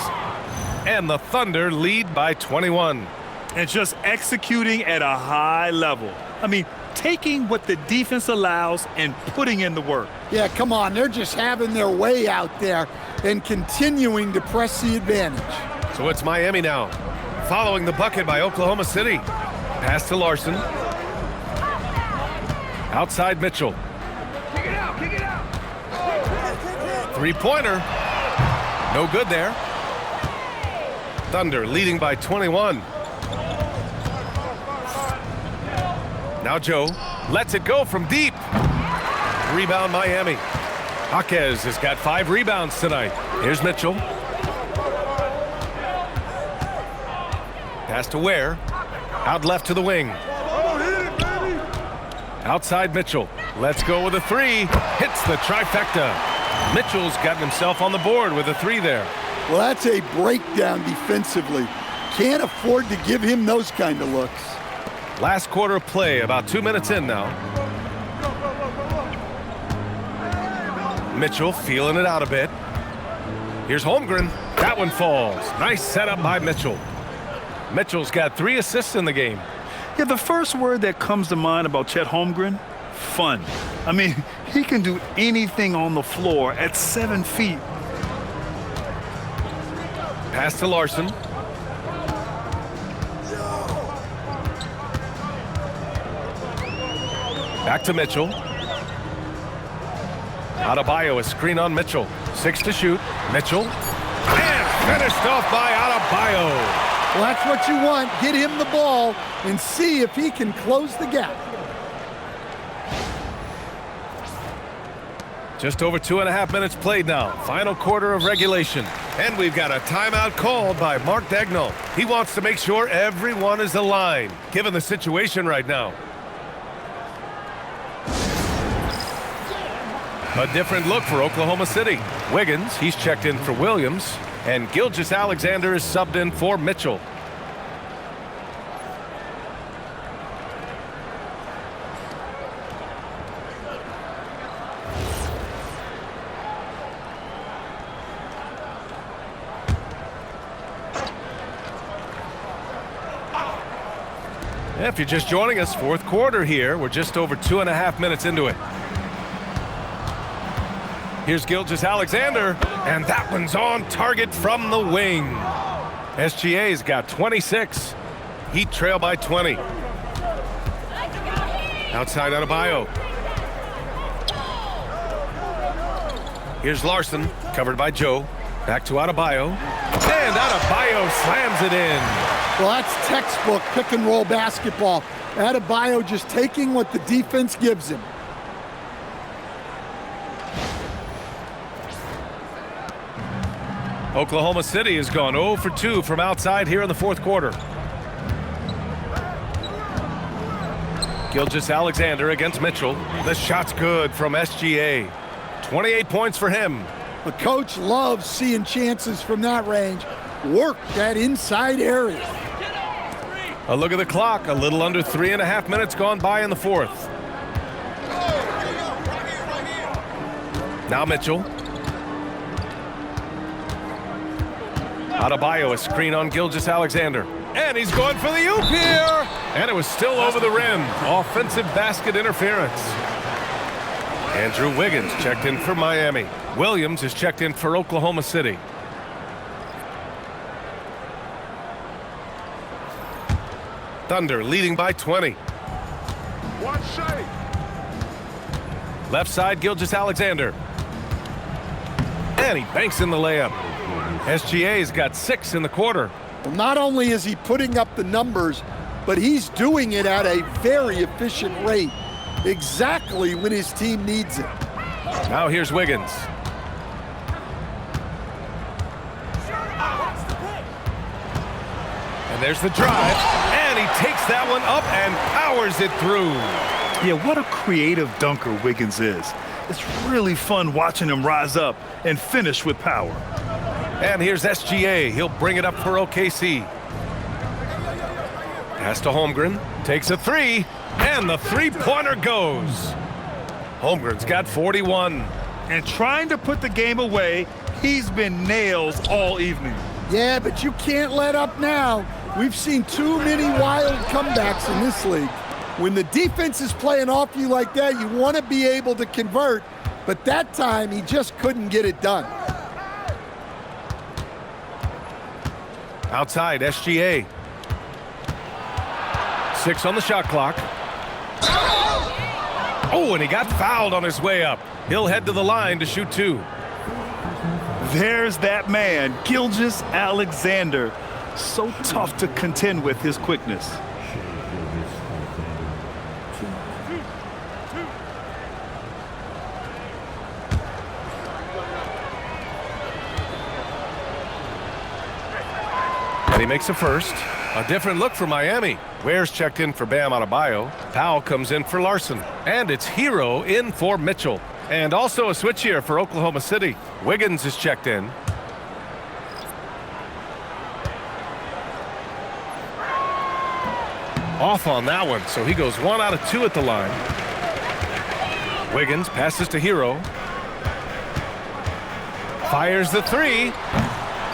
And the Thunder lead by 21. And just executing at a high level. I mean, taking what the defense allows and putting in the work. Yeah, come on. They're just having their way out there and continuing to press the advantage. So it's Miami now, following the bucket by Oklahoma City. Pass to Larson. Outside Mitchell. Kick it out, kick it out. 3-pointer. No good there. Thunder leading by 21. Now Joe lets it go from deep. Rebound Miami. Jaquez has got 5 rebounds tonight. Here's Mitchell. Pass to Ware. Out left to the wing. Outside Mitchell. Let's go with a 3. Hits the trifecta. Mitchell's gotten himself on the board with a 3 there. Well, that's a breakdown defensively. Can't afford to give him those kind of looks. Last quarter of play, about 2 minutes in now. Mitchell feeling it out a bit. Here's Holmgren. That one falls. Nice setup by Mitchell. Mitchell's got 3 assists in the game. Yeah, the first word that comes to mind about Chet Holmgren, fun. I mean, he can do anything on the floor at 7 feet. Pass to Larson. Back to Mitchell. Adebayo, a screen on Mitchell. 6 to shoot. Mitchell. And finished off by Adebayo. Well, that's what you want. Get him the ball and see if he can close the gap. Just over 2.5 minutes played now. Final quarter of regulation. And we've got a timeout called by Mark Daigneault. He wants to make sure everyone is aligned, given the situation right now. A different look for Oklahoma City. Wiggins, he's checked in for Williams. And Gilgeous Alexander is subbed in for Mitchell. If you're just joining us, fourth quarter here. We're just over 2.5 minutes into it. Here's Gilgeous Alexander, and that one's on target from the wing. SGA's got 26. Heat trail by 20. Outside Adebayo. Here's Larson, covered by Joe. Back to Adebayo. And Adebayo slams it in. Well, that's textbook pick-and-roll basketball. Adebayo just taking what the defense gives him. Oklahoma City has gone 0 for 2 from outside here in the fourth quarter. Gilgeous Alexander against Mitchell. The shot's good from SGA. 28 points for him. The coach loves seeing chances from that range. Work that inside area. A look at the clock. A little under 3.5 minutes gone by in the fourth. Now Mitchell. Adebayo, a screen on Gilgeous Alexander. And he's going for the oop here. And it was still over the rim. Offensive basket interference. Andrew Wiggins checked in for Miami. Williams is checked in for Oklahoma City. Thunder leading by 20. Watch Shai. Left side, Gilgeous Alexander. And he banks in the layup. SGA's got 6 in the quarter. Well, not only is he putting up the numbers, but he's doing it at a very efficient rate. Exactly when his team needs it. Now here's Wiggins. And there's the drive. And he takes that one up and powers it through. Yeah, what a creative dunker Wiggins is. It's really fun watching him rise up and finish with power. And here's SGA. He'll bring it up for OKC. Pass to Holmgren. Takes a 3. And the three-pointer goes. Holmgren's got 41. And trying to put the game away, he's been nails all evening. Yeah, but you can't let up now. We've seen too many wild comebacks in this league. When the defense is playing off you like that, you want to be able to convert. But that time, he just couldn't get it done. Outside, SGA. 6 on the shot clock. Oh, and he got fouled on his way up. He'll head to the line to shoot 2. There's that man, Gilgeous Alexander. So tough to contend with his quickness. And he makes a first. A different look for Miami. Ware's checked in for Bam Adebayo. Powell comes in for Larson. And it's Hero in for Mitchell. And also a switch here for Oklahoma City. Wiggins is checked in. Off on that one, so he goes 1 out of 2 at the line. Wiggins passes to Hero. Fires the 3.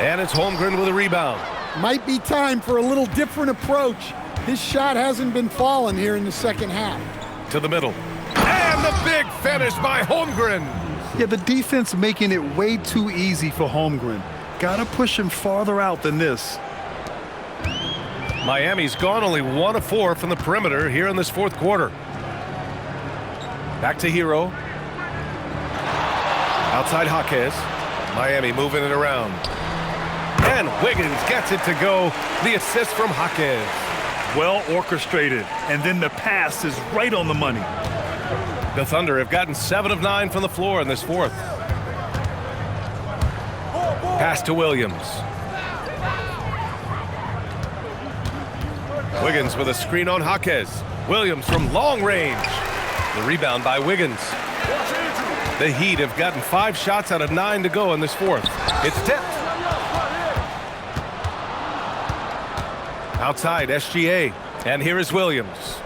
And it's Holmgren with a rebound. Might be time for a little different approach. His shot hasn't been falling here in the second half. To the middle. And the big finish by Holmgren. Yeah, the defense making it way too easy for Holmgren. Gotta push him farther out than this. Miami's gone only 1 of 4 from the perimeter here in this fourth quarter. Back to Hero. Outside Jaquez. Miami moving it around. And Wiggins gets it to go. The assist from Jaquez. Well orchestrated, and then the pass is right on the money. The Thunder have gotten 7 of 9 from the floor in this fourth. Pass to Williams. Wiggins with a screen on Jaquez. Williams from long range. The rebound by Wiggins. The Heat have gotten 5 shots out of 9 to go in this fourth. It's tipped. Outside, SGA. And here is Williams.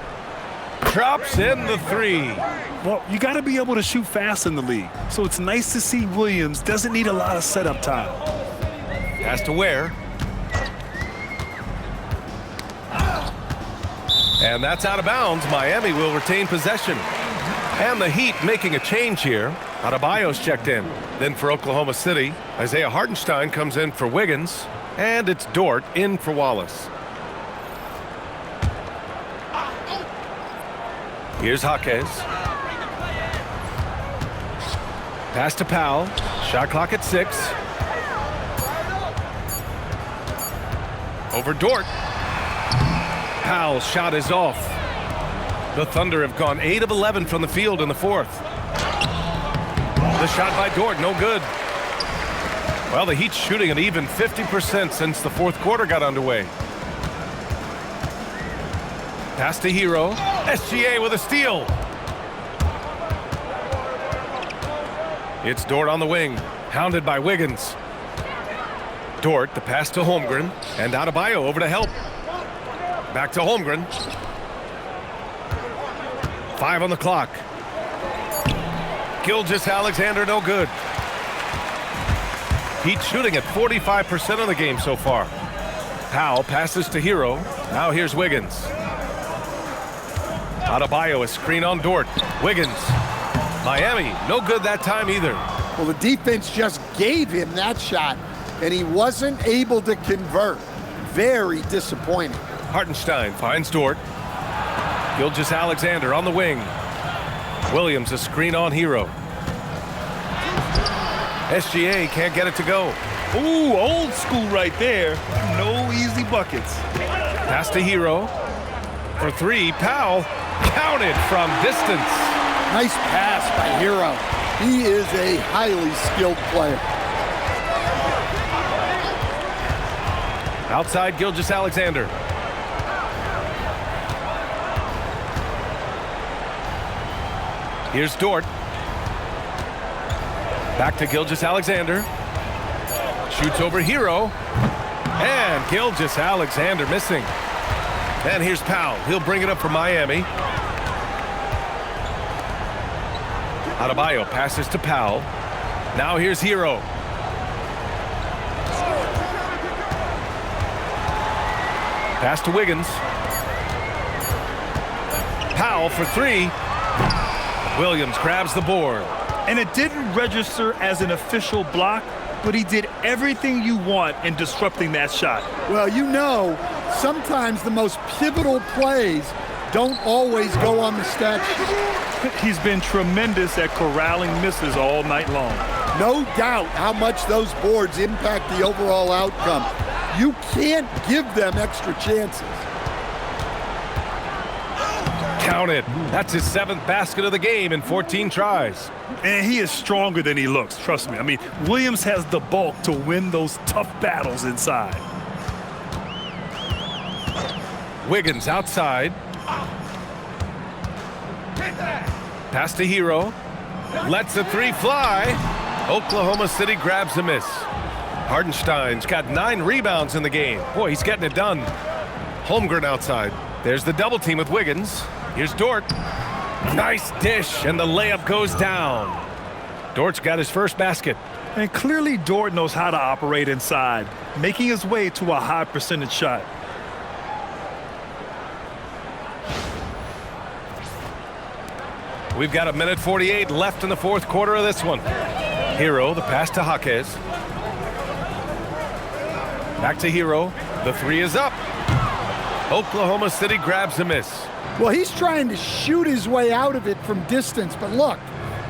Drops in the 3. Well, you got to be able to shoot fast in the league. So it's nice to see Williams doesn't need a lot of setup time. Pass to Ware. And that's out of bounds. Miami will retain possession. And the Heat making a change here. Adebayo's checked in. Then for Oklahoma City, Isaiah Hartenstein comes in for Wiggins. And it's Dort in for Wallace. Here's Jaquez. Pass to Powell. Shot clock at 6. Over Dort. Powell's shot is off. The Thunder have gone 8 of 11 from the field in the fourth. The shot by Dort, no good. Well, the Heat's shooting an even 50% since the fourth quarter got underway. Pass to Hero. SGA with a steal. It's Dort on the wing, hounded by Wiggins. Dort, the pass to Holmgren, and Adebayo over to help. Back to Holmgren. 5 on the clock. Gilgeous Alexander, no good. Heat shooting at 45% of the game so far. Powell passes to Hero. Now here's Wiggins. Adebayo, a screen on Dort. Wiggins. Miami, no good that time either. Well, the defense just gave him that shot, and he wasn't able to convert. Very disappointing. Hartenstein finds Dort. Gilgeous Alexander on the wing. Williams, a screen on Hero. SGA can't get it to go. Ooh, old school right there. No easy buckets. Pass to Hero. For 3, Powell. Counted from distance. Nice pass by Hero. He is a highly skilled player. Outside, Gilgeous Alexander. Here's Dort. Back to Gilgeous Alexander. Shoots over Hero. And Gilgeous Alexander missing. And here's Powell. He'll bring it up for Miami. Adebayo passes to Powell. Now here's Hero. Pass to Wiggins. Powell for 3. Williams grabs the board. And it didn't register as an official block, but he did everything you want in disrupting that shot. Well, you know, sometimes the most pivotal plays don't always go on the stat sheet. He's been tremendous at corralling misses all night long. No doubt how much those boards impact the overall outcome. You can't give them extra chances. Counted. That's his 7th basket of the game in 14 tries. And he is stronger than he looks, trust me. I mean, Williams has the bulk to win those tough battles inside. Wiggins outside. Pass to Hero. Lets the 3 fly. Oklahoma City grabs a miss. Hartenstein's got 9 rebounds in the game. Boy, he's getting it done. Holmgren outside. There's the double team with Wiggins. Here's Dort. Nice dish, and the layup goes down. Dort's got his first basket. And clearly Dort knows how to operate inside, making his way to a high percentage shot. We've got 1:48 left in the fourth quarter of this one. Hero, the pass to Jaquez. Back to Hero. The three is up. Oklahoma City grabs a miss. Well, he's trying to shoot his way out of it from distance, but look,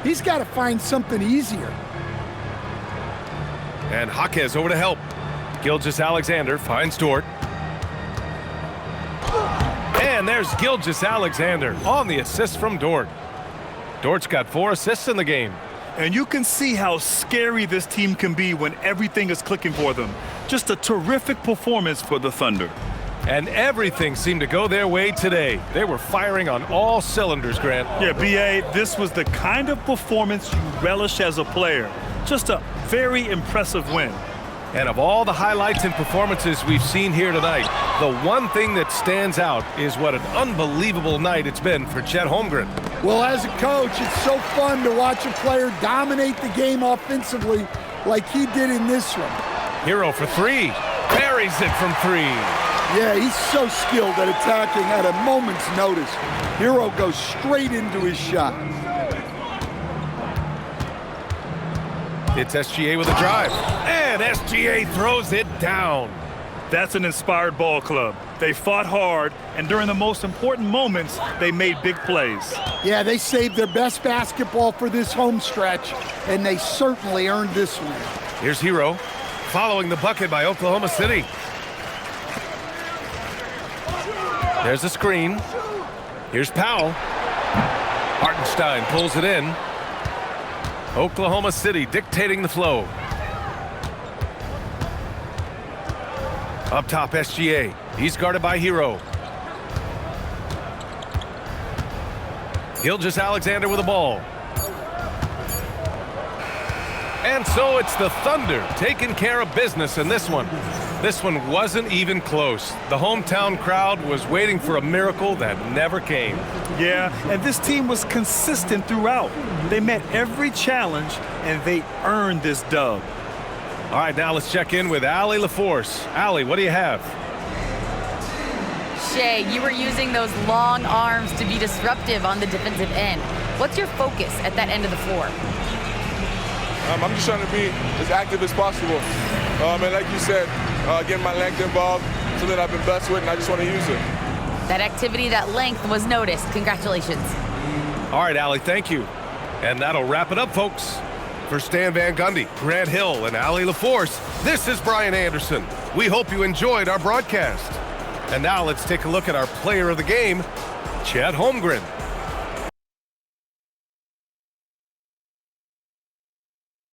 he's got to find something easier. And Jaquez over to help. Gilgeous Alexander finds Dort. And there's Gilgeous Alexander on the assist from Dort. Dort's got 4 assists in the game. And you can see how scary this team can be when everything is clicking for them. Just a terrific performance for the Thunder. And everything seemed to go their way today. They were firing on all cylinders, Grant. Yeah, B.A., this was the kind of performance you relish as a player. Just a very impressive win. And of all the highlights and performances we've seen here tonight, the one thing that stands out is what an unbelievable night it's been for Chet Holmgren. Well, as a coach, it's so fun to watch a player dominate the game offensively like he did in this one. Hero for 3. Buries it from 3. Yeah, he's so skilled at attacking at a moment's notice. Hero goes straight into his shot. It's SGA with a drive. And SGA throws it down. That's an inspired ball club. They fought hard, and during the most important moments, they made big plays. Yeah, they saved their best basketball for this home stretch, and they certainly earned this one. Here's Hero, following the bucket by Oklahoma City. There's a screen. Here's Powell. Hartenstein pulls it in. Oklahoma City dictating the flow. Up top, SGA. He's guarded by Hero. Gilgeous Alexander with the ball. And so it's the Thunder taking care of business in this one. This one wasn't even close. The hometown crowd was waiting for a miracle that never came. Yeah, and this team was consistent throughout. They met every challenge, and they earned this dub. All right, now let's check in with Allie LaForce. Allie, what do you have? Shai, you were using those long arms to be disruptive on the defensive end. What's your focus at that end of the floor? I'm just trying to be as active as possible. And like you said, getting my length involved, something I've been blessed with, and I just want to use it. That activity, that length was noticed. Congratulations. All right, Allie, thank you. And that'll wrap it up, folks. For Stan Van Gundy, Grant Hill, and Allie LaForce, this is Brian Anderson. We hope you enjoyed our broadcast. And now let's take a look at our player of the game, Chet Holmgren.